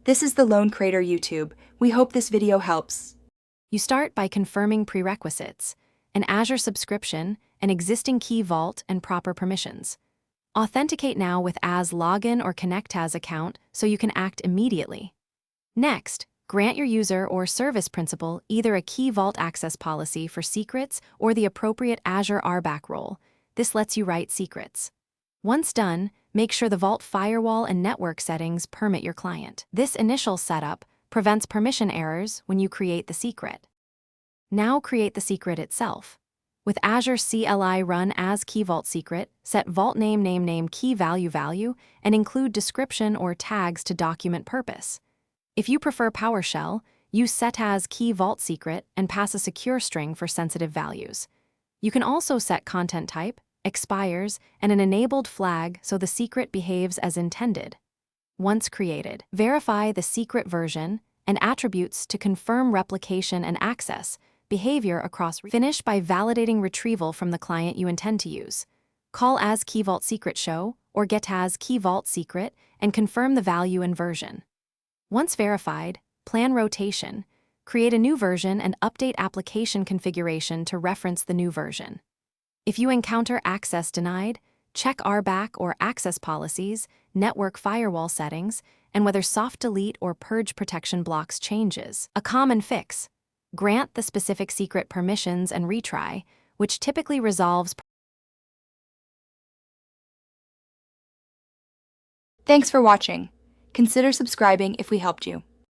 This is the Lone Creator YouTube. We hope this video helps. You start by confirming prerequisites: an Azure subscription, an existing Key Vault, and proper permissions. Authenticate now with Azure login or connect Azure account so you can act immediately. Next, grant your user or service principal either a Key Vault access policy for secrets or the appropriate Azure RBAC role. This lets you write secrets. Once done, make sure the Vault firewall and network settings permit your client. This initial setup prevents permission errors when you create the secret. Now create the secret itself. With Azure CLI run as Key Vault secret, set vault name key value, and include description or tags to document purpose. If you prefer PowerShell, use set as Key Vault secret and pass a secure string for sensitive values. You can also set content type, expires, and an enabled flag so the secret behaves as intended. Once created, verify the secret version and attributes to confirm replication and access behavior across. Finish by validating retrieval from the client you intend to use. Call as Key Vault secret show or get as Key Vault secret and confirm the value and version. Once verified, plan rotation, create a new version and update application configuration to reference the new version. If you encounter access denied, check RBAC or access policies, network firewall settings, and whether soft delete or purge protection blocks changes. A common fix: grant the specific secret permissions and retry, which typically resolves. Thanks for watching. Consider subscribing if we helped you.